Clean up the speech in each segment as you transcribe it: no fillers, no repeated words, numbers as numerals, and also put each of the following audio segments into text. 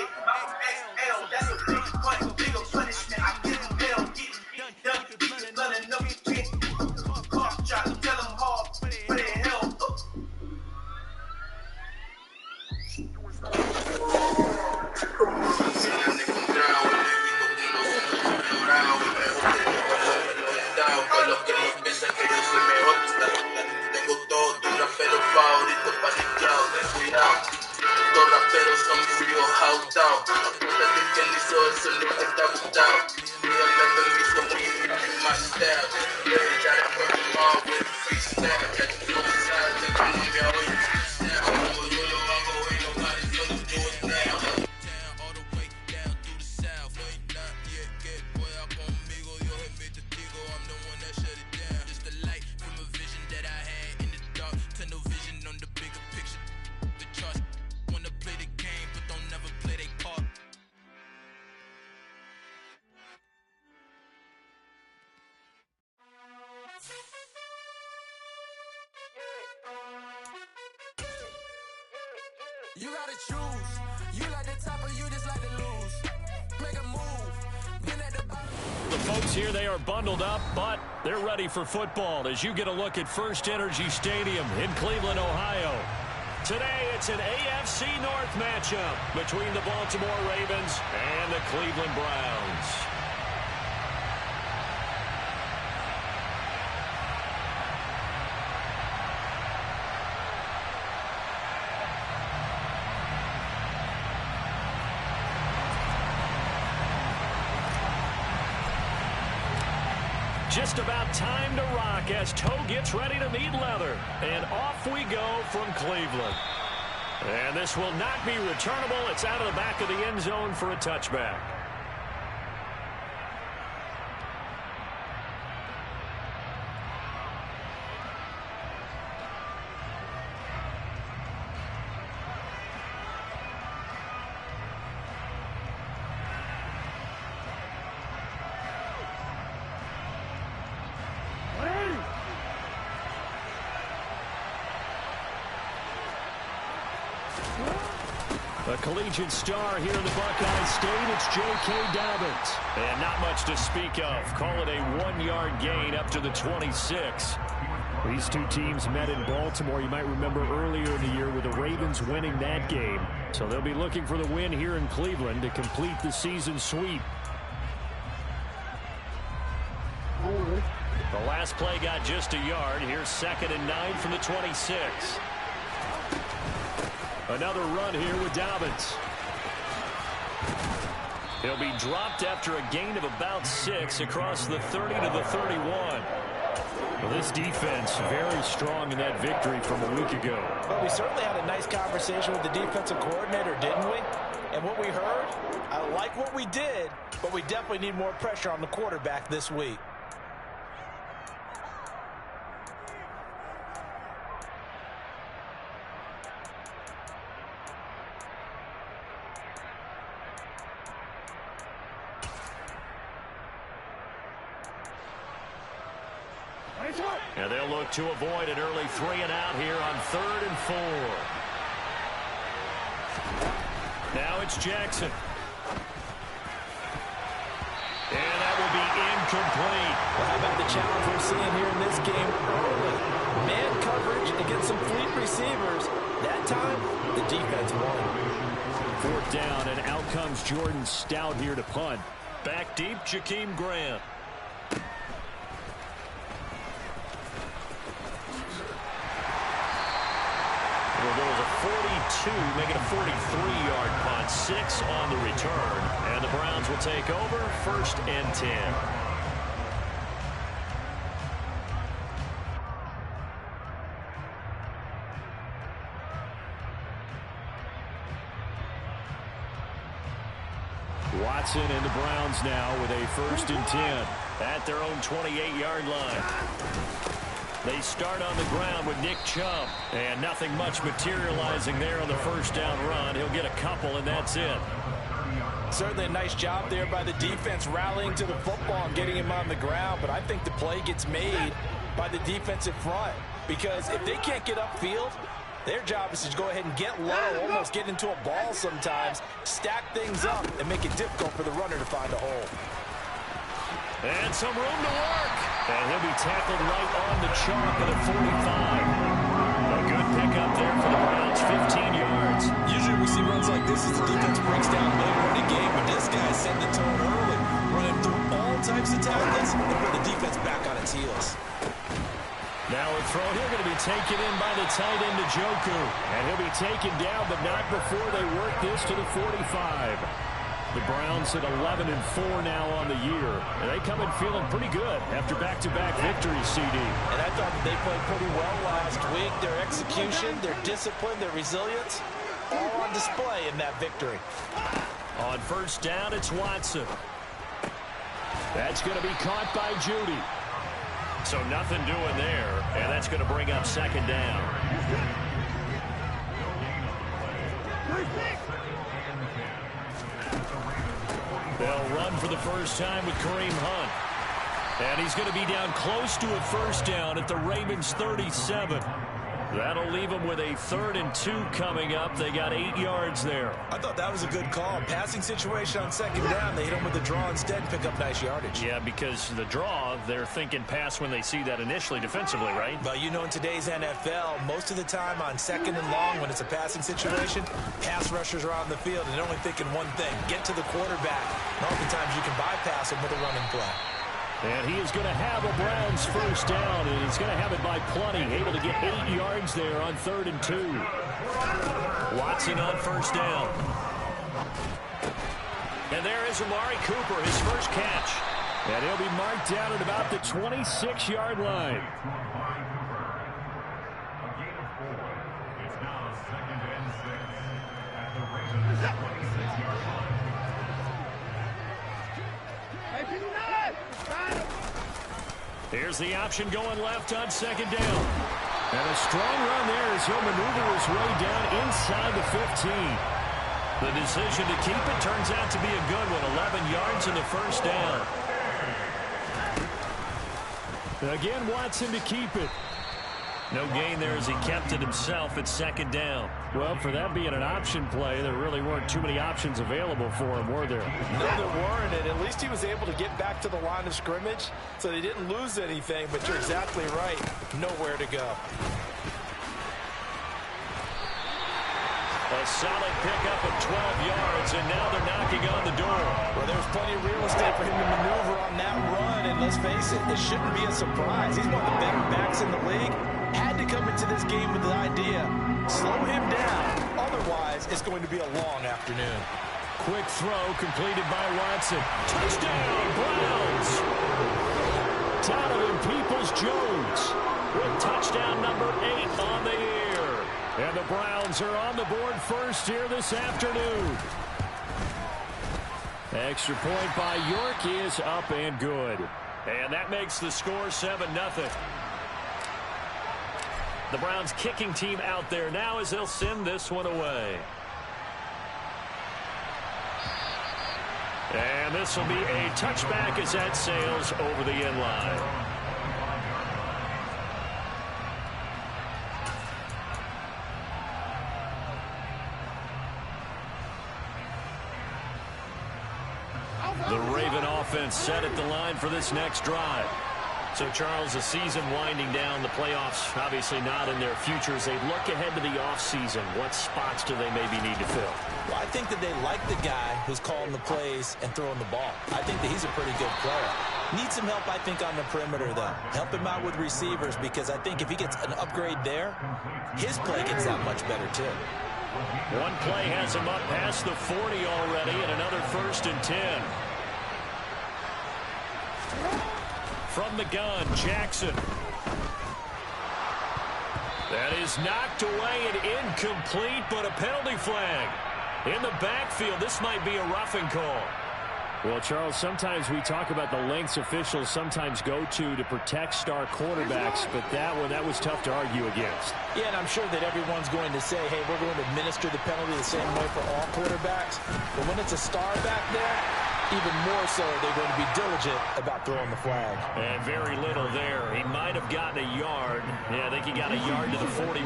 XXL, that's a big one, bigger punishment. I give him hell, getting done, keep running up, you can't caught, try to tell him hard, where the hell? Tengo todo tu rapero favorito paniqueado, ten cuidado. Los raperos son muy house down. Apúntate quien hizo eso, no te está gustado. Dígame permiso, muy my style. Yeah, ya le fue mal with the freestyle. Ya tú no sabes de cómo me oye. Como yo lo hago y nobody's gonna do it now. All the way down through the south. No hay nadie que pueda conmigo. Dios es mi testigo. I'm the one that shut it down. Just the light from a vision that I had in the dark. Tunnel vision on the bigger picture. The trust. Wanna play the game, but don't never play their part. You gotta choose. You like the top or you just like to lose. Make a move. Been at the bottom. The folks here, they are bundled up, but they're ready for football as you get a look at First Energy Stadium in Cleveland, Ohio. Today, it's an AFC North matchup between the Baltimore Ravens and the Cleveland Browns. Just about time to rock as toe gets ready to meet leather. And off we go from Cleveland. And this will not be returnable. It's out of the back of the end zone for a touchback. A collegiate star here in the Buckeye State, it's J.K. Dobbins. And not much to speak of. Call it a 1-yard gain up to the 26. These two teams met in Baltimore, you might remember earlier in the year with the Ravens winning that game. So they'll be looking for the win here in Cleveland to complete the season sweep. The last play got just a yard. Here's 2nd and 9 from the 26. Another run here with Dobbins. He'll be dropped after a gain of about 6 across the 30 to the 31. Well, this defense very strong in that victory from a week ago. But we certainly had a nice conversation with the defensive coordinator, didn't we? And what we heard, I like what we did, but we definitely need more pressure on the quarterback this week. And they'll look to avoid an early 3-and-out here on 3rd and 4. Now it's Jackson. And that will be incomplete. Well, how about the challenge we're seeing here in this game early? Man coverage against some fleet receivers. That time, the defense won. 4th down, and out comes Jordan Stout here to punt. Back deep, Jakeem Grant. Well, there was a 42, making a 43-yard punt, 6 on the return. And the Browns will take over, 1st and 10. Watson and the Browns now with a 1st and 10 at their own 28-yard line. They start on the ground with Nick Chubb, and nothing much materializing there on the 1st down run. He'll get a couple, and that's it. Certainly a nice job there by the defense rallying to the football and getting him on the ground, but I think the play gets made by the defensive front, because if they can't get upfield, Their job is to go ahead and get low, almost get into a ball sometimes, stack things up, and make it difficult for the runner to find a hole. And some room to work. And he'll be tackled right on the chalk at the 45. A good pickup there for the Browns, 15 yards. Usually we see runs like this as the defense breaks down later in the game, but this guy's setting the tone early, running through all types of tackles and put the defense back on its heels. Now a throw here going to be taken in by the tight end, Njoku. And he'll be taken down, but not before they work this to the 45. The Browns at 11-4 now on the year. And they come in feeling pretty good after back-to-back victories, CD. And I thought that they played pretty well last week. Their execution, their discipline, their resilience, all on display in that victory. On first down, it's Watson. That's going to be caught by Judy. So nothing doing there, and that's going to bring up second down. They'll run for the first time with Kareem Hunt. And he's going to be down close to a first down at the Ravens 37. That'll leave them with a 3rd and 2 coming up. They got 8 yards there. I thought that was a good call. Passing situation on second down. They hit him with the draw instead and pick up nice yardage. Yeah, because the draw, they're thinking pass when they see that initially defensively, right? Well, you know, in today's NFL, most of the time on second and long, when it's a passing situation, pass rushers are on the field and they're only thinking one thing, get to the quarterback. And oftentimes you can bypass them with a running play. And he is going to have a Browns first down, and he's going to have it by plenty. Able to get 8 yards there on 3rd and 2. Watson on first down. And there is Amari Cooper, his first catch. And he'll be marked down at about the 26-yard line. Here's the option going left on second down. And a strong run there as he'll maneuver his way down inside the 15. The decision to keep it turns out to be a good one. 11 yards in the first down. Again, Watson to keep it. No gain there as he kept it himself at second down. Well, for that being an option play, there really weren't too many options available for him, were there? No, there weren't, and at least he was able to get back to the line of scrimmage, so they didn't lose anything, but you're exactly right. Nowhere to go. A solid pickup of 12 yards, and now they're knocking on the door. Well, there's plenty of real estate for him to maneuver on that run, and let's face it, it shouldn't be a surprise. He's one of the better backs in the league. Had to come into this game with the idea, slow him down. Otherwise, it's going to be a long afternoon. Quick throw completed by Watson. Touchdown, Browns! Donovan Peoples-Jones with touchdown number 8 on the year. And the Browns are on the board first here this afternoon. Extra point by York is up and good. And that makes the score 7-0. The Browns kicking team out there now as they'll send this one away. And this will be a touchback as that sails over the end line. The Raven offense set at the line for this next drive. So, Charles, the season winding down, the playoffs obviously not in their futures. They look ahead to the offseason. What spots do they maybe need to fill? Well, I think that they like the guy who's calling the plays and throwing the ball. I think that he's a pretty good player. Needs some help, I think, on the perimeter, though. Help him out with receivers, because I think if he gets an upgrade there, his play gets that much better, too. One play has him up past the 40 already, and another 1st and 10. From the gun, Jackson. That is knocked away and incomplete, but a penalty flag. In the backfield, this might be a roughing call. Well, Charles, sometimes we talk about the lengths officials sometimes go to protect star quarterbacks, but that one, that was tough to argue against. Yeah, and I'm sure that everyone's going to say, hey, we're going to administer the penalty the same way for all quarterbacks. But when it's a star back there, even more so, they're going to be diligent about throwing the flag. And very little there. He might have gotten a yard. Yeah, I think he got a yard to the 41.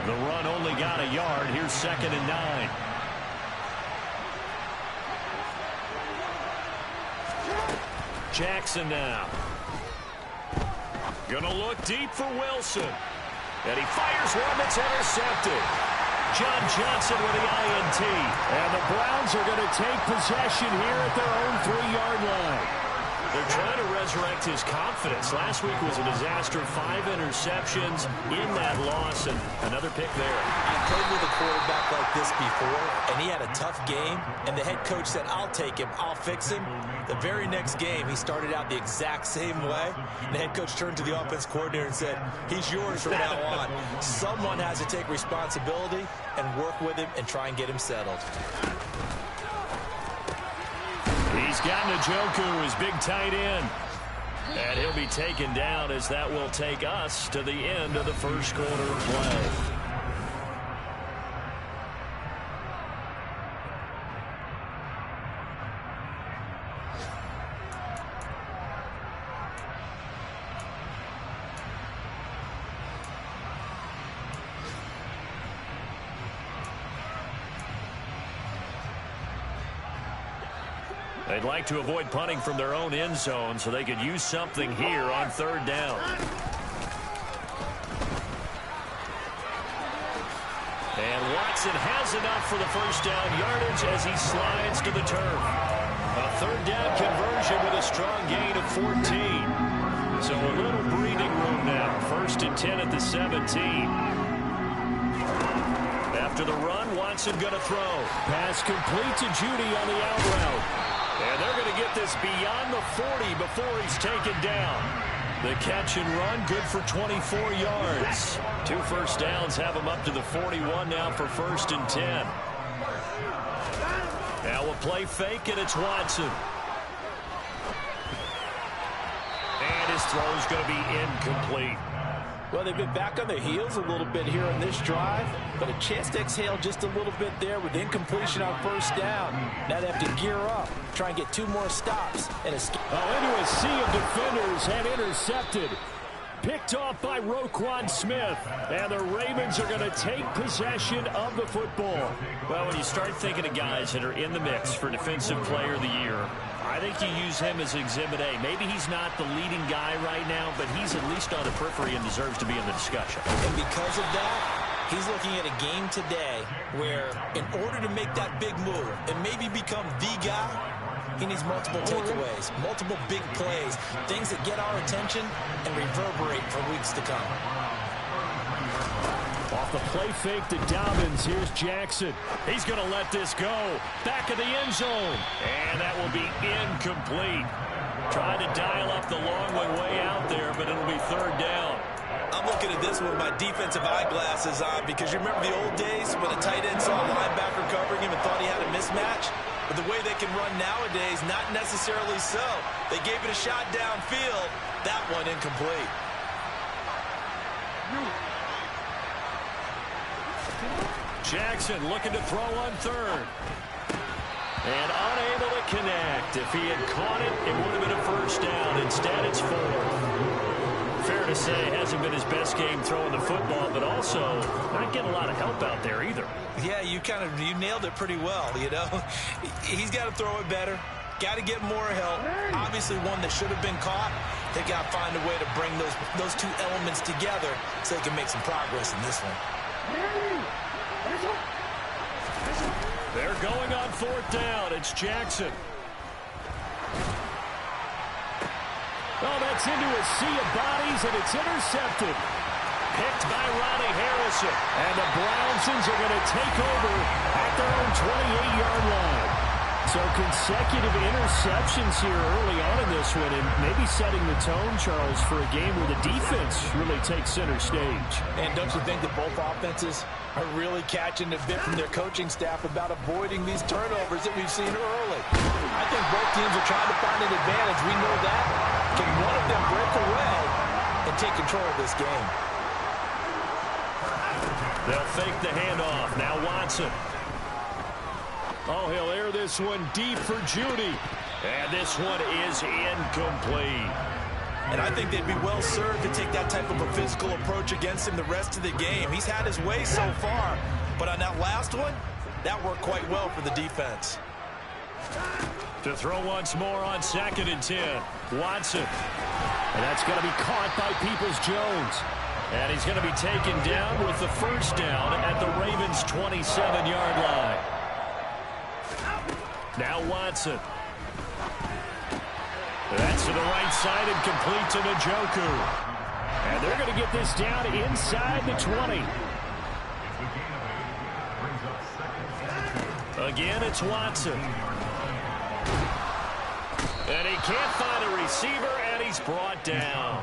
The run only got a yard. Here's 2nd and 9. Jackson now. Gonna look deep for Wilson. And he fires one that's intercepted. John Johnson with the INT. And the Browns are going to take possession here at their own 3-yard line. They're trying to resurrect his confidence. Last week was a disaster. 5 interceptions in that loss, and another pick there. I played with a quarterback like this before, and he had a tough game, and the head coach said, I'll take him, I'll fix him. The very next game, he started out the exact same way. And the head coach turned to the offense coordinator and said, he's yours from now on. Someone has to take responsibility and work with him and try and get him settled. He's got Njoku, his big tight end. And he'll be taken down as that will take us to the end of the first quarter of play. They'd like to avoid punting from their own end zone so they could use something here on 3rd down. And Watson has enough for the first down yardage as he slides to the turf. A 3rd down conversion with a strong gain of 14. So a little breathing room now. 1st and 10 at the 17. After the run, Watson going to throw. Pass complete to Judy on the out route. And they're going to get this beyond the 40 before he's taken down. The catch and run, good for 24 yards. 2 first downs have him up to the 41 now for 1st and 10. Now a play fake, and it's Watson. And his throw's going to be incomplete. Well, they've been back on their heels a little bit here on this drive, but a chance to exhale just a little bit there with incompletion on 1st down. Now they have to gear up, try and get 2 more stops and escape. Into a sea of defenders and intercepted. Picked off by Roquan Smith. And the Ravens are going to take possession of the football. Well, when you start thinking of guys that are in the mix for Defensive Player of the Year, I think you use him as Exhibit A. Maybe he's not the leading guy right now, but he's at least on the periphery and deserves to be in the discussion. And because of that, he's looking at a game today where in order to make that big move and maybe become the guy, he needs multiple takeaways, multiple big plays, things that get our attention and reverberate for weeks to come. Off the play fake to Dobbins. Here's Jackson. He's going to let this go. Back of the end zone. And that will be incomplete. Tried to dial up the long one way out there, but it'll be 3rd down. I'm looking at this with my defensive eyeglasses on because you remember the old days when a tight end saw a linebacker covering him and thought he had a mismatch? But the way they can run nowadays, not necessarily so. They gave it a shot downfield. That one incomplete. Jackson looking to throw on 3rd. And unable to connect. If he had caught it, it would have been a 1st down. Instead, it's 4th. Fair to say, hasn't been his best game throwing the football, but also not getting a lot of help out there either. Yeah, you nailed it pretty well, you know. He's got to throw it better. Got to get more help. Obviously one that should have been caught. They got to find a way to bring those 2 elements together so they can make some progress in this one. They're going on 4th down. It's Jackson. Oh, that's into a sea of bodies, and it's intercepted. Picked by Ronnie Harrison. And the Brownsons are going to take over at their own 28-yard line. So consecutive interceptions here early on in this one, and maybe setting the tone, Charles, for a game where the defense really takes center stage. And don't you think that both offenses are really catching a bit from their coaching staff about avoiding these turnovers that we've seen early? I think both teams are trying to find an advantage. We know that. Can one of them break away and take control of this game? They'll fake the handoff. Now Watson. Oh, he'll air this one deep for Judy. And this one is incomplete. And I think they'd be well served to take that type of a physical approach against him the rest of the game. He's had his way so far, but on that last one, that worked quite well for the defense. To throw once more on 2nd and 10. Watson. And that's going to be caught by Peoples-Jones. And he's going to be taken down with the first down at the Ravens' 27-yard line. Now Watson. That's to the right side and complete to Njoku. And they're going to get this down inside the 20. Again, it's Watson. And he can't find a receiver, and he's brought down.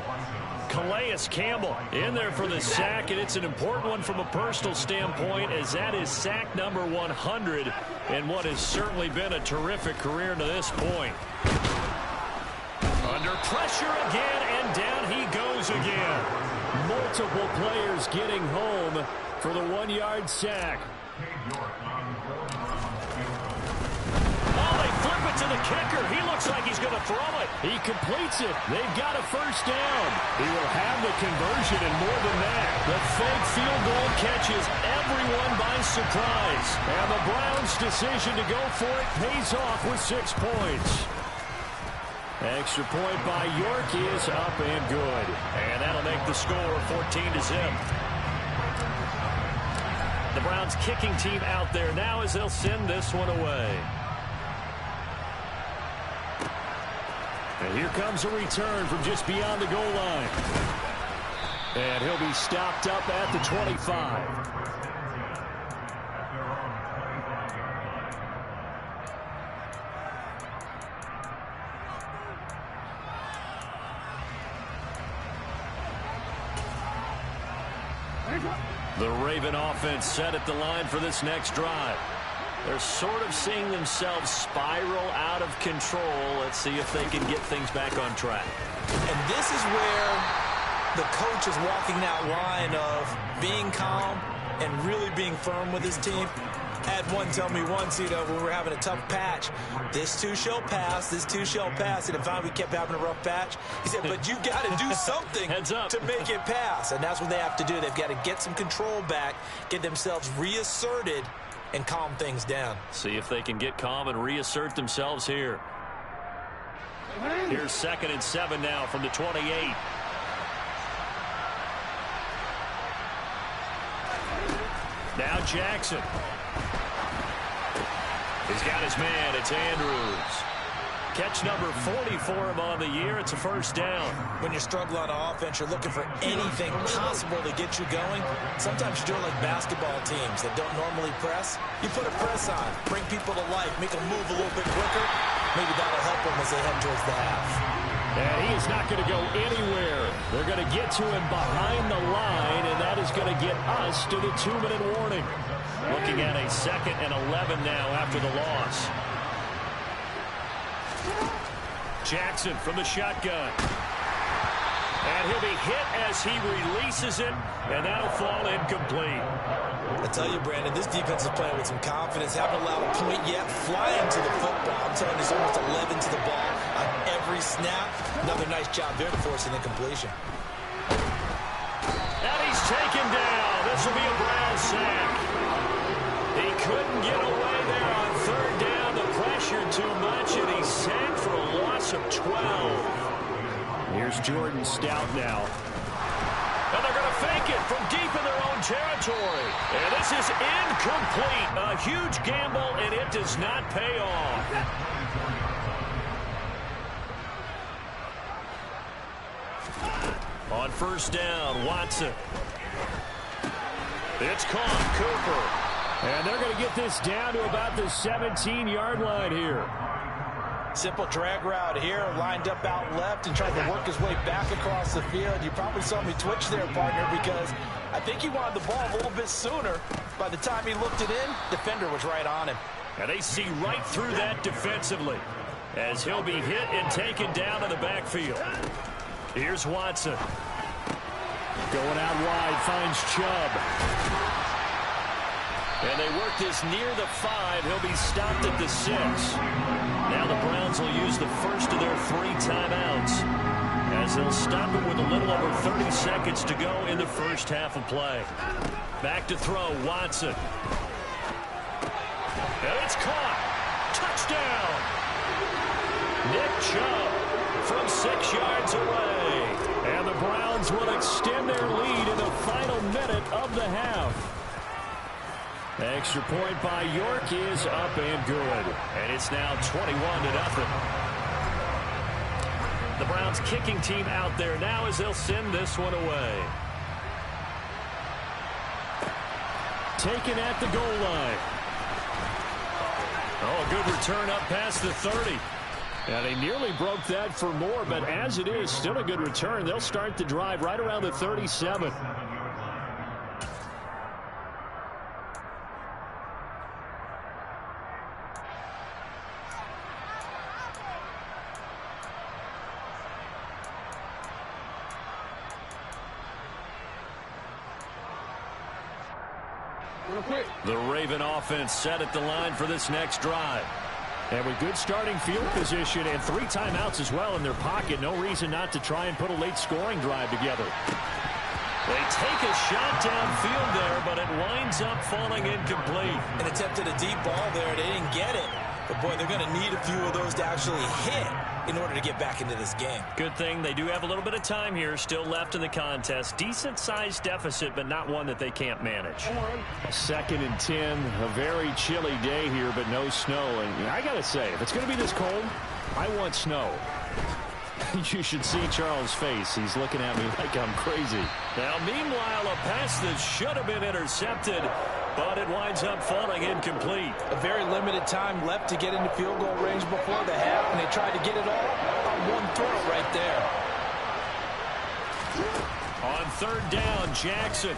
Calais Campbell in there for the sack, and it's an important one from a personal standpoint, as that is sack number 100 in what has certainly been a terrific career to this point. Under pressure again, and down he goes again. Multiple players getting home for the 1-yard sack. To the kicker. He looks like he's going to throw it. He completes it. They've got a first down. He will have the conversion and more than that. The fake field goal catches everyone by surprise. And the Browns' decision to go for it pays off with 6 points. Extra point by York is up and good. And that'll make the score 14-0. The Browns kicking team out there now as they'll send this one away. And here comes a return from just beyond the goal line. And he'll be stopped up at the 25. The Raven offense set at the line for this next drive. They're sort of seeing themselves spiral out of control. Let's see if they can get things back on track. And this is where the coach is walking that line of being calm and really being firm with his team. I had one tell me once, when we were having a tough patch, this too shall pass, this too shall pass. And if finally we kept having a rough patch, he said, but you got to do something to make it pass. And that's what they have to do. They've got to get some control back, get themselves reasserted, and calm things down. See if they can get calm and reassert themselves here. Here's 2nd and 7 now from the 28. Now Jackson. He's got his man. It's Andrews. Catch number 40 for him on the year. It's a first down. When you're struggling on offense, you're looking for anything possible to get you going. Sometimes you do it like basketball teams that don't normally press. You put a press on, bring people to life, make them move a little bit quicker. Maybe that'll help them as they head towards the half. And he is not going to go anywhere. They're going to get to him behind the line, and that is going to get us to the 2-minute warning. Looking at a 2nd and 11 now after the loss. Jackson from the shotgun. And he'll be hit as he releases it, and that'll fall incomplete. I tell you, Brandon, this defense is playing with some confidence. Haven't allowed a point yet. Flying to the football. I'm telling you, there's almost 11 to the ball on every snap. Another nice job there forcing the completion. And he's taken down. This will be a Brown sack. He couldn't get away there on 3rd down. The pressure too much, and he's sacked for a loss of 12. Here's Jordan Stout now. And they're going to fake it from deep in their own territory. And this is incomplete. A huge gamble, and it does not pay off. On 1st down, Watson. It's caught, Cooper. And they're going to get this down to about the 17-yard line here. Simple drag route here, lined up out left and tried to work his way back across the field. You probably saw me twitch there, partner, because I think he wanted the ball a little bit sooner. By the time he looked it in, defender was right on him. And they see right through that defensively as he'll be hit and taken down in the backfield. Here's Watson. Going out wide, finds Chubb. And they work this near the 5. He'll be stopped at the 6. Now the Browns will use the first of their 3 timeouts. as they'll stop it with a little over 30 seconds to go in the first half of play. Back to throw, Watson. And it's caught. Touchdown. Nick Chubb from 6 yards away. And the Browns will extend their lead in the final minute of the half. Extra point by York is up and good. And it's now 21-0. The Browns kicking team out there now as they'll send this one away. Taken at the goal line. Oh, a good return up past the 30. Yeah, they nearly broke that for more, but as it is, still a good return. They'll start the drive right around the 37. The Raven offense set at the line for this next drive. And with good starting field position and 3 timeouts as well in their pocket, no reason not to try and put a late scoring drive together. They take a shot downfield there, but it winds up falling incomplete. And attempted a deep ball there. They didn't get it. But, boy, they're going to need a few of those to actually hit in order to get back into this game. Good thing they do have a little bit of time here still left in the contest. Decent-sized deficit, but not one that they can't manage. 2nd and 10, a very chilly day here, but no snow. And I got to say, if it's going to be this cold, I want snow. You should see Charles' face. He's looking at me like I'm crazy. Now, meanwhile, a pass that should have been intercepted, but it winds up falling incomplete. A very limited time left to get into field goal range before the half, and they tried to get it all on one throw right there. On 3rd down, Jackson.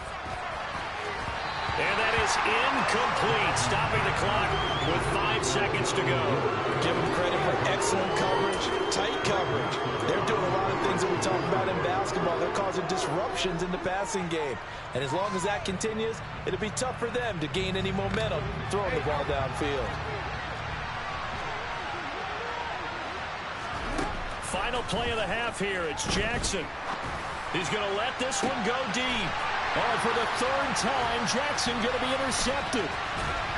And that is incomplete, stopping the clock with 5 seconds to go. Give them credit for excellent coverage, tight coverage. They're doing a lot of things that we talk about in basketball. They're causing disruptions in the passing game. And as long as that continues, it'll be tough for them to gain any momentum throwing the ball downfield. Final play of the half here. It's Jackson. He's going to let this one go deep. And for the 3rd time, Jackson going to be intercepted.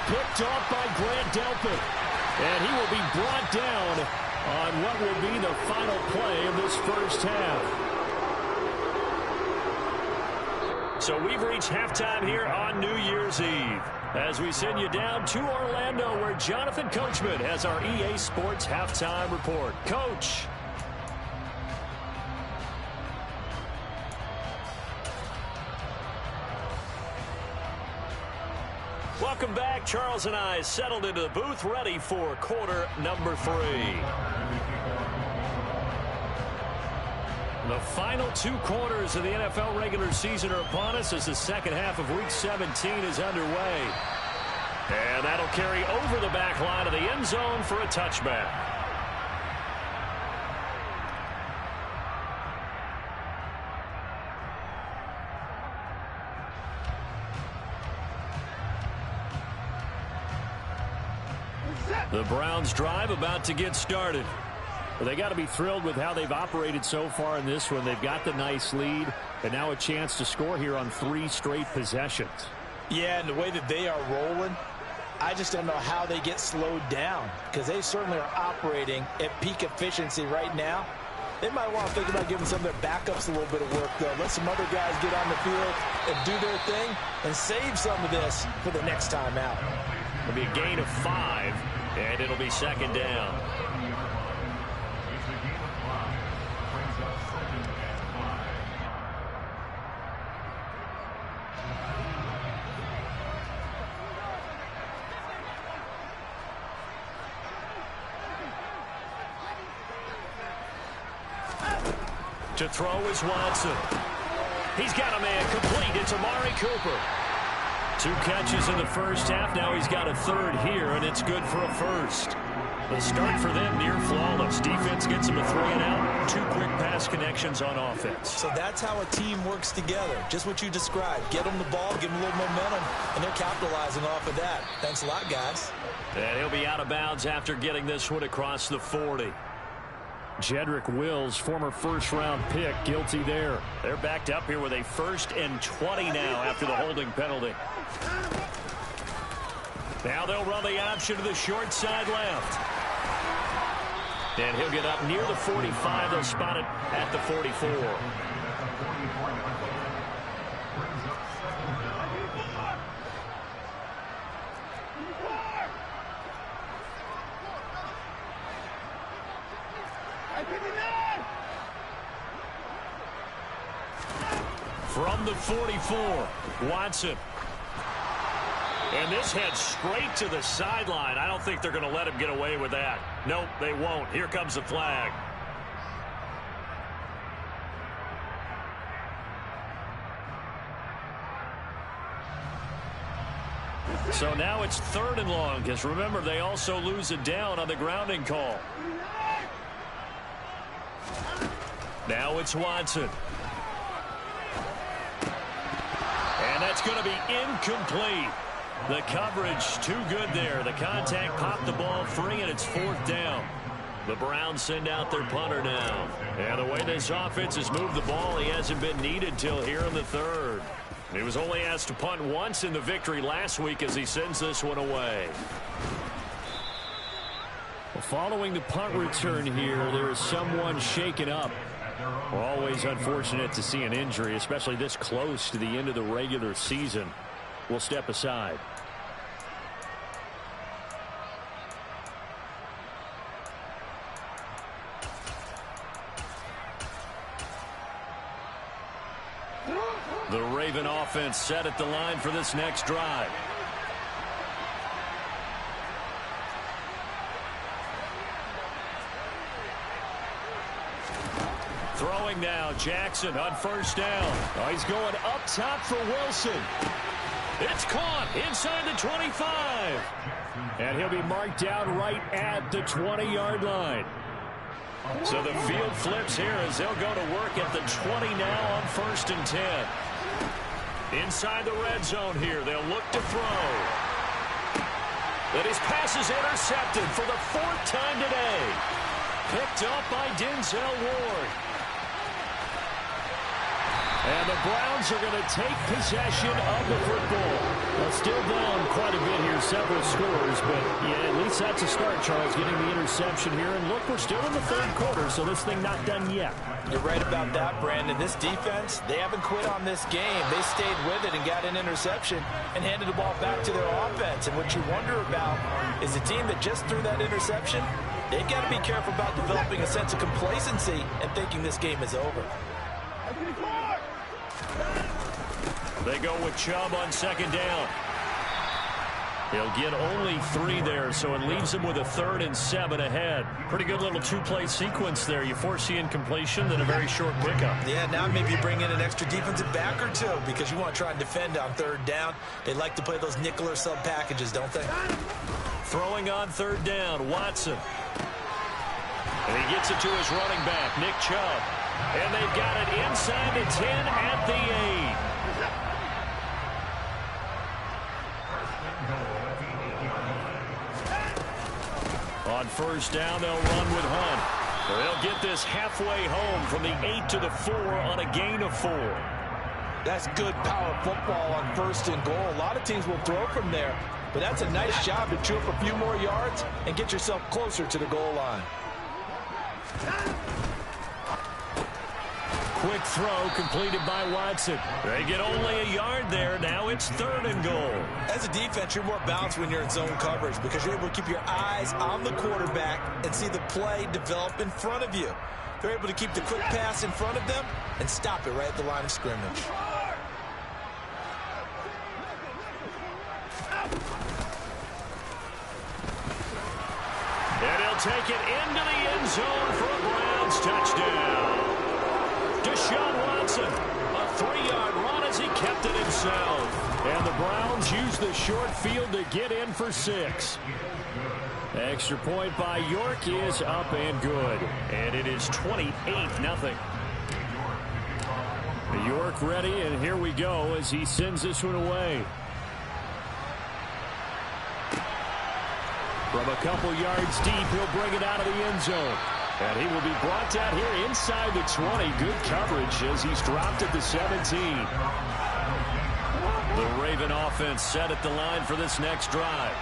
Picked off by Grant Delpit. And he will be brought down on what will be the final play of this first half. So we've reached halftime here on New Year's Eve, as we send you down to Orlando, where Jonathan Coachman has our EA Sports halftime report. Coach. Welcome back. Charles and I settled into the booth, ready for quarter number 3. The final 2 quarters of the NFL regular season are upon us as the second half of Week 17 is underway. And that'll carry over the back line of the end zone for a touchback. The Browns drive about to get started. Well, they got to be thrilled with how they've operated so far in this one. They've got the nice lead, and now a chance to score here on 3 straight possessions. Yeah, and the way that they are rolling, I just don't know how they get slowed down, because they certainly are operating at peak efficiency right now. They might want to think about giving some of their backups a little bit of work, though. Let some other guys get on the field and do their thing and save some of this for the next time out. It'll be a gain of 5, and it'll be 2nd down. To throw is Watson. He's got a man complete. It's Amari Cooper. 2 catches in the first half. Now he's got a 3rd here, and it's good for a 1st. The start for them near flawless. Defense gets them a 3 and out. 2 quick pass connections on offense. So that's how a team works together. Just what you described. Get them the ball, give them a little momentum, and they're capitalizing off of that. Thanks a lot, guys. And he'll be out of bounds after getting this one across the 40. Jedrick Wills, former first-round pick, guilty there. They're backed up here with a 1st and 20 now after the holding penalty. Now they'll run the option to the short side left. And he'll get up near the 45. They'll spot it at the 44. From the 44, Watson. And this heads straight to the sideline. I don't think they're going to let him get away with that. Nope, they won't. Here comes the flag. So now it's 3rd and long, because remember, they also lose it down on the grounding call. Now it's Watson. And that's going to be incomplete. The coverage too good there. The contact popped the ball free, and it's 4th down. The Browns send out their punter now. And the way this offense has moved the ball, he hasn't been needed till here in the 3rd. He was only asked to punt once in the victory last week as he sends this one away. Well, following the punt return here, there is someone shaken up. Always unfortunate to see an injury, especially this close to the end of the regular season. We'll step aside. The Raven offense set at the line for this next drive. Throwing now, Jackson on 1st down. Oh, he's going up top for Wilson. It's caught inside the 25. And he'll be marked down right at the 20-yard line. So the field flips here as they'll go to work at the 20 now on 1st and 10. Inside the red zone here, they'll look to throw. But his pass is intercepted for the 4th time today. Picked up by Denzel Ward. And the Browns are going to take possession of the football. Well, still down quite a bit here, several scores, but yeah, at least that's a start, Charles, getting the interception here. And look, we're still in the 3rd quarter, so this thing not done yet. You're right about that, Brandon. This defense, they haven't quit on this game. They stayed with it and got an interception and handed the ball back to their offense. And what you wonder about is a team that just threw that interception, they've got to be careful about developing a sense of complacency and thinking this game is over. They go with Chubb on 2nd down. He'll get only 3 there, so it leaves him with a 3rd and 7 ahead. Pretty good little 2-play sequence there. You force the incompletion, then a very short pickup. Yeah, now maybe you bring in an extra defensive back or two because you want to try and defend on 3rd down. They like to play those nickel or sub packages, don't they? Throwing on 3rd down, Watson. And he gets it to his running back, Nick Chubb. And they've got it inside the 10 at the 8. On 1st down, they'll run with Hunt. They'll get this halfway home from the 8 to the 4 on a gain of 4. That's good power football on 1st and goal. A lot of teams will throw from there, but that's a nice job to chew up a few more yards and get yourself closer to the goal line. Quick throw completed by Watson. They get only a yard there. Now it's 3rd and goal. As a defense, you're more balanced when you're in zone coverage because you're able to keep your eyes on the quarterback and see the play develop in front of you. They're able to keep the quick pass in front of them and stop it right at the line of scrimmage. And he'll take it into the end zone for a Browns touchdown. Deshaun Watson, a 3-yard run as he kept it himself. And the Browns use the short field to get in for 6. Extra point by York is up and good. And it is 28-0. York ready, and here we go as he sends this one away. From a couple yards deep, he'll bring it out of the end zone. And he will be brought down here inside the 20. Good coverage as he's dropped at the 17. The Raven offense set at the line for this next drive.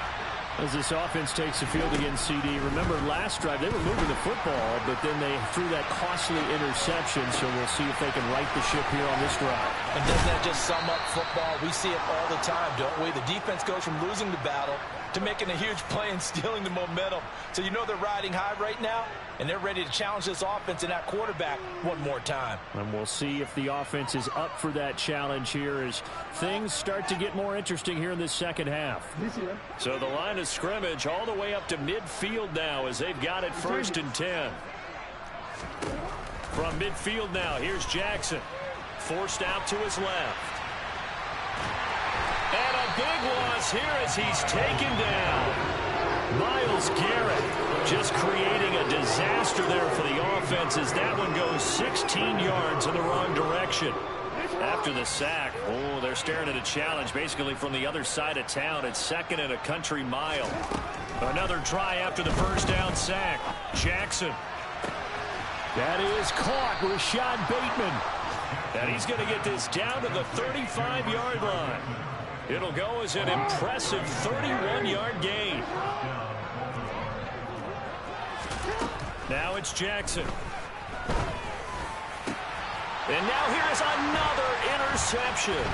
As this offense takes the field against CD, remember last drive they were moving the football, but then they threw that costly interception, so we'll see if they can right the ship here on this drive. And doesn't that just sum up football? We see it all the time, don't we? The defense goes from losing the battle to making a huge play and stealing the momentum. So you know they're riding high right now, and they're ready to challenge this offense and that quarterback one more time. And we'll see if the offense is up for that challenge here as things start to get more interesting here in this second half. So the line of scrimmage all the way up to midfield now as they've got it 1st and 10. From midfield now, here's Jackson. Forced out to his left. And a big loss here as he's taken down. Myles Garrett just creating a disaster there for the offense as that one goes 16 yards in the wrong direction. After the sack, they're staring at a challenge basically from the other side of town. It's 2nd and a country mile. Another try after the first down sack. Jackson. That is caught. Rashad Bateman. And he's going to get this down to the 35-yard line. It'll go as an impressive 31-yard gain. Now it's Jackson. And now here's another interception.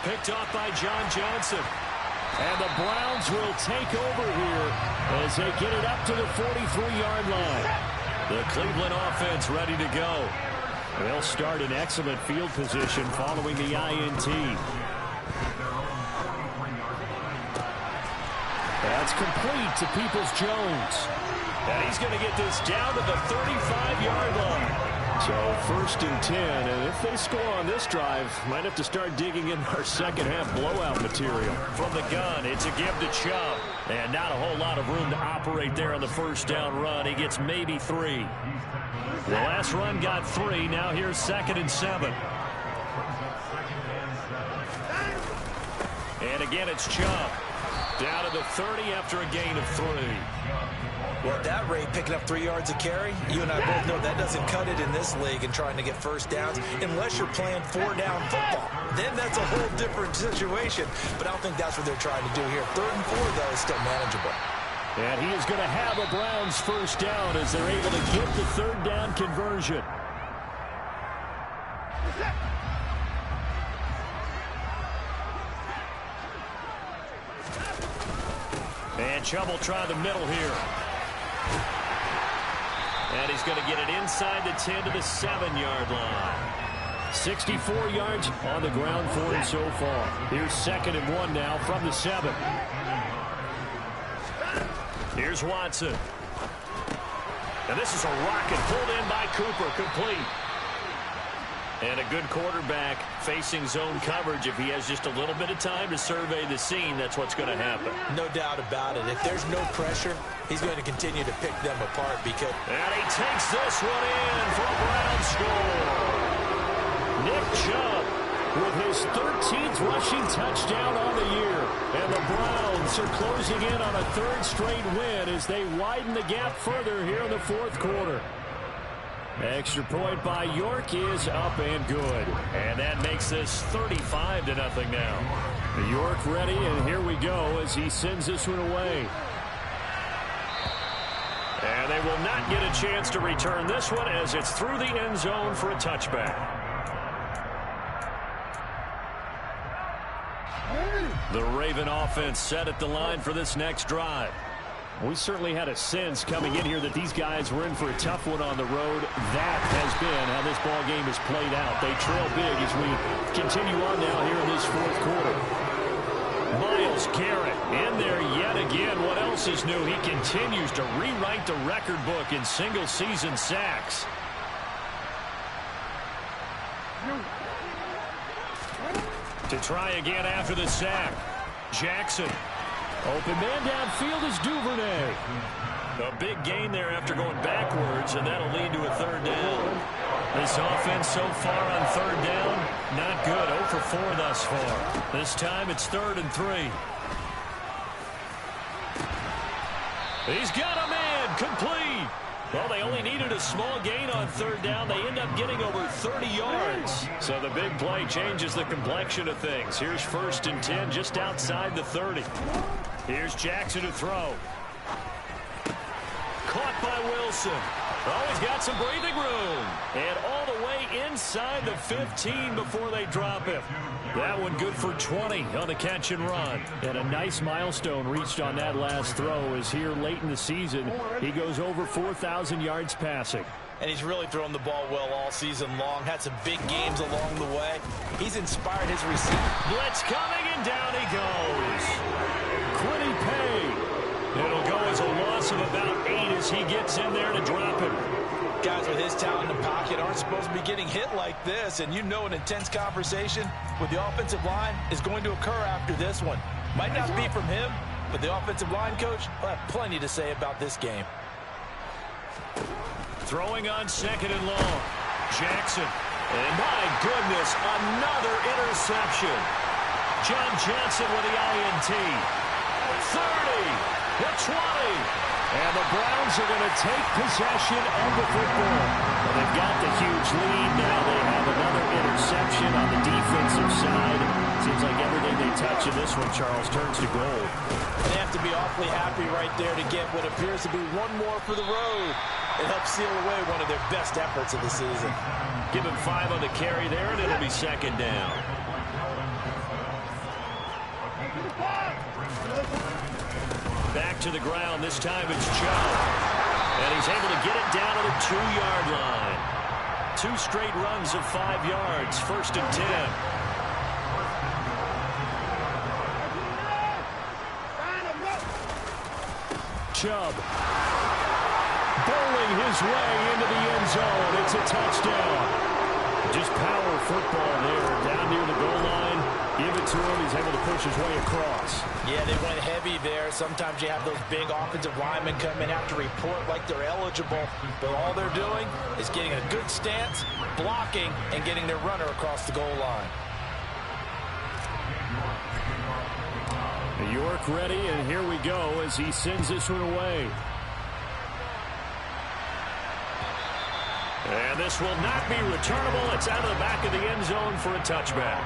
Picked off by John Johnson. And the Browns will take over here as they get it up to the 43-yard line. The Cleveland offense ready to go. They'll start in excellent field position following the INT. That's complete to Peoples-Jones. And he's going to get this down to the 35-yard line. So 1st and 10, and if they score on this drive, might have to start digging in our second half blowout material. From the gun, it's a give to Chubb. And not a whole lot of room to operate there on the first down run. He gets maybe 3. The last run got 3. Now here's 2nd and 7. And again, it's Chubb. Down to the 30 after a gain of 3. Well, at that rate, picking up 3 yards a carry, you and I both know that doesn't cut it in this league and trying to get first downs unless you're playing 4-down football. Then that's a whole different situation. But I don't think that's what they're trying to do here. 3rd and 4, though, is still manageable. And he is going to have a Browns first down as they're able to get the 3rd down conversion. And Chubb will try the middle here. And he's going to get it inside the 10 to the 7-yard line. 64 yards on the ground for him so far. Here's 2nd and 1 now from the 7. Here's Watson. And this is a rocket pulled in by Cooper. Complete. And a good quarterback facing zone coverage. If he has just a little bit of time to survey the scene, that's what's going to happen. No doubt about it. If there's no pressure, he's going to continue to pick them apart because... And he takes this one in for a Browns score. Nick Chubb with his 13th rushing touchdown on the year. And the Browns are closing in on a 3rd straight win as they widen the gap further here in the 4th quarter. Extra point by York is up and good. And that makes this 35-0 now. York ready, and here we go as he sends this one away. And they will not get a chance to return this one as it's through the end zone for a touchback. The Raven offense set at the line for this next drive. We certainly had a sense coming in here that these guys were in for a tough one on the road. That has been how this ball game has played out. They trail big as we continue on now here in this 4th quarter. Myles Garrett in there yet again. What else is new? He continues to rewrite the record book in single-season sacks. To try again after the sack. Jackson. Open man downfield is Duvernay. A big gain there after going backwards, and that'll lead to a 3rd down. This offense so far on 3rd down, not good. 0 for 4 thus far. This time it's 3rd and 3. He's got a man complete. Well, they only needed a small gain on third down. They end up getting over 30 yards. So the big play changes the complexion of things. Here's 1st and 10 just outside the 30. Here's Jackson to throw. Caught by Wilson. Oh, he's got some breathing room. And all the way inside the 15 before they drop him. That one good for 20 on the catch and run. And a nice milestone reached on that last throw as here late in the season, he goes over 4,000 yards passing. And he's really thrown the ball well all season long. Had some big games along the way. He's inspired his receiver. Blitz coming, and down he goes. Quiddy Pay. It'll go as a loss of about 8 as he gets in there to drop him. Guys with his talent in the pocket aren't supposed to be getting hit like this, and you know an intense conversation with the offensive line is going to occur after this one. Might not be from him, but the offensive line coach will have plenty to say about this game. Throwing on 2nd and long. Jackson. And my goodness, another interception. John Johnson with the INT. 30. The 20. And the Browns are going to take possession of the football. Well, they've got the huge lead. Now they have another interception on the defensive side. Seems like everything they touch in this one, Charles, turns to gold. They have to be awfully happy right there to get what appears to be one more for the road. It helps seal away one of their best efforts of the season. Give him 5 on the carry there, and it'll be 2nd down. Back to the ground. This time it's Chubb. And he's able to get it down to the 2-yard line. 2 straight runs of 5 yards. 1st and 10. Chubb. Bowling his way into the end zone. It's a touchdown. Just power football there. Down near the goal line. Give it to him. He's able to push his way across. Yeah, they went heavy there. Sometimes you have those big offensive linemen come in, have to report like they're eligible. But all they're doing is getting a good stance, blocking, and getting their runner across the goal line. York ready, and here we go as he sends this one away. And this will not be returnable. It's out of the back of the end zone for a touchback.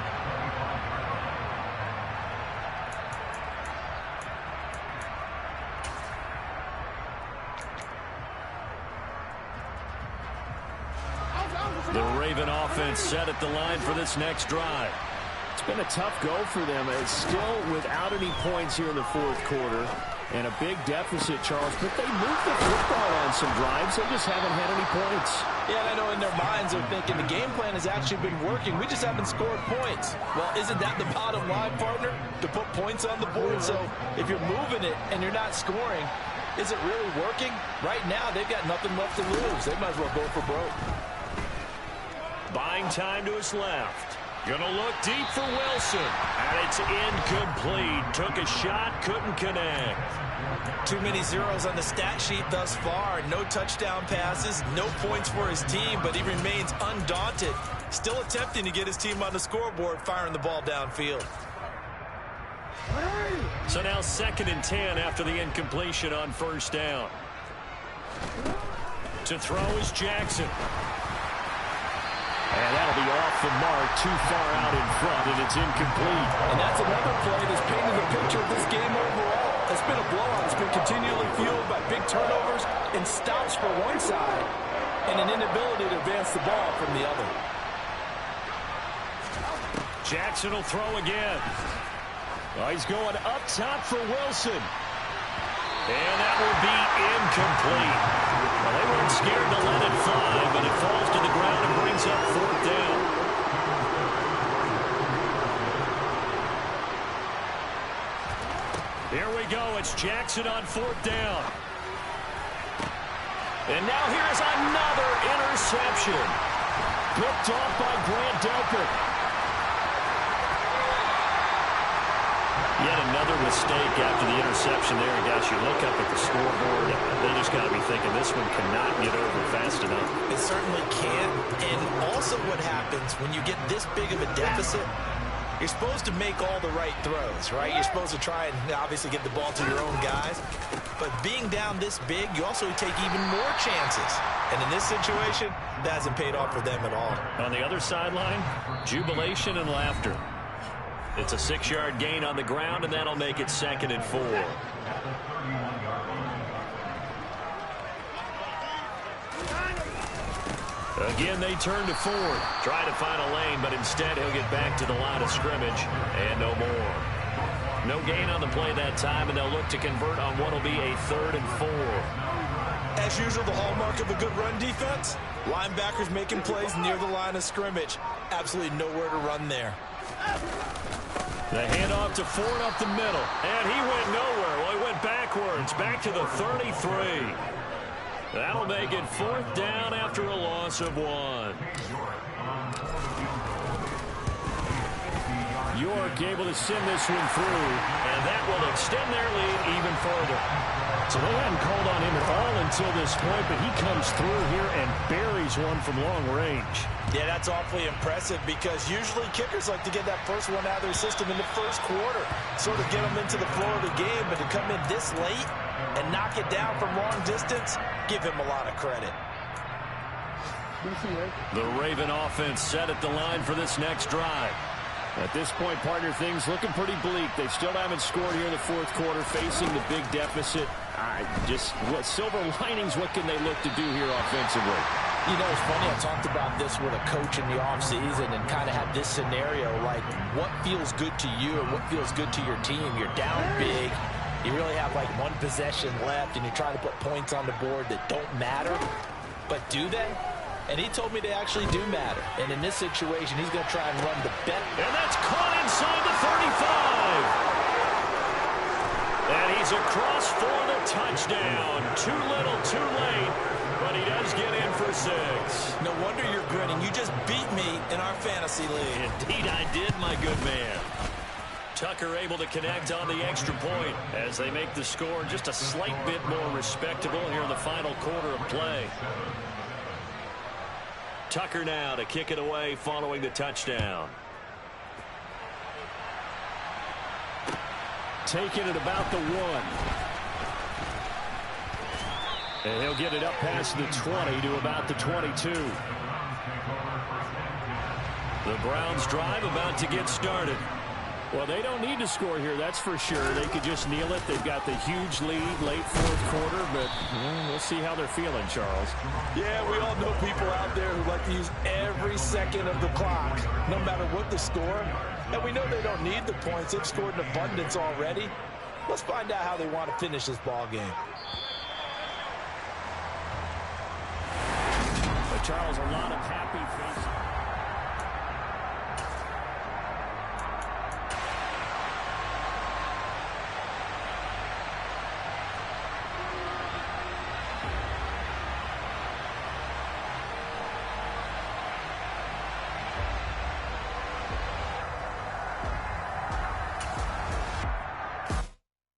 The Raven offense set at the line for this next drive. It's been a tough go for them. It's still without any points here in the 4th quarter. And a big deficit, Charles. But they moved the football on some drives. They just haven't had any points. Yeah, and I know in their minds they're thinking the game plan has actually been working. We just haven't scored points. Well, isn't that the bottom line, partner? To put points on the board. So if you're moving it and you're not scoring, is it really working? Right now, they've got nothing left to lose. They might as well go for broke. Buying time to his left. Gonna look deep for Wilson. And it's incomplete. Took a shot, couldn't connect. Too many zeros on the stat sheet thus far. No touchdown passes, no points for his team, but he remains undaunted. Still attempting to get his team on the scoreboard, firing the ball downfield. So now 2nd and 10 after the incompletion on 1st down. To throw is Jackson. And that'll be off the mark, too far out in front, and it's incomplete. And that's another play that's painted the picture of this game overall. It's been a blowout. It's been continually fueled by big turnovers and stops for one side and an inability to advance the ball from the other. Jackson will throw again. Oh, he's going up top for Wilson. And that will be incomplete. Well, they weren't scared to let it fly, but it falls to the ground and brings up 4th down. Here we go. It's Jackson on 4th down. And now here's another interception. Picked off by Grant Delpit. Yet another mistake after the interception there. And guys, you look up at the scoreboard, they just got to be thinking this one cannot get over fast enough. It certainly can. And also what happens when you get this big of a deficit, You're supposed to make all the right throws, right? You're supposed to try and obviously get the ball to your own guys. But being down this big, you also take even more chances. And in this situation, that hasn't paid off for them at all. On the other sideline, jubilation and laughter. It's a 6-yard gain on the ground, and that'll make it 2nd and 4. Again, they turn to Ford. Try to find a lane, but instead he'll get back to the line of scrimmage, and no more. No gain on the play that time, and they'll look to convert on what will be a 3rd and 4. As usual, the hallmark of a good run defense, linebackers making plays near the line of scrimmage. Absolutely nowhere to run there. The handoff to Ford up the middle, and he went nowhere. Well, he went backwards, back to the 33. That'll make it 4th down after a loss of 1. York able to send this one through, and that will extend their lead even further. So they hadn't called on him at all until this point, but he comes through here and buries one from long range. Yeah, that's awfully impressive because usually kickers like to get that first one out of their system in the first quarter, sort of get them into the flow of the game, but to come in this late and knock it down from long distance, give him a lot of credit. The Raven offense set at the line for this next drive. At this point, partner, things looking pretty bleak. They still haven't scored here in the 4th quarter, facing the big deficit. Just what silver linings, what can they look to do here offensively? You know, it's funny, I talked about this with a coach in the offseason and kind of had this scenario, like what feels good to you and what feels good to your team. You're down big. You really have like one possession left, and you're trying to put points on the board that don't matter. But do they? And he told me they actually do matter. And in this situation, he's going to try and run the bet. And that's caught inside the 35. And he's across for the touchdown. Too little, too late. But he does get in for 6. No wonder you're grinning. You just beat me in our fantasy league. Indeed I did, my good man. Tucker able to connect on the extra point as they make the score just a slight bit more respectable here in the final quarter of play. Tucker now to kick it away following the touchdown. Taking it about the 1. And he'll get it up past the 20 to about the 22. The Browns drive about to get started. Well, they don't need to score here, that's for sure. They could just kneel it. They've got the huge lead late 4th quarter, but we'll see how they're feeling, Charles. Yeah, we all know people out there who like to use every second of the clock, no matter what the score. And we know they don't need the points. They've scored in abundance already. Let's find out how they want to finish this ball game. But Charles, a lot of happy faces.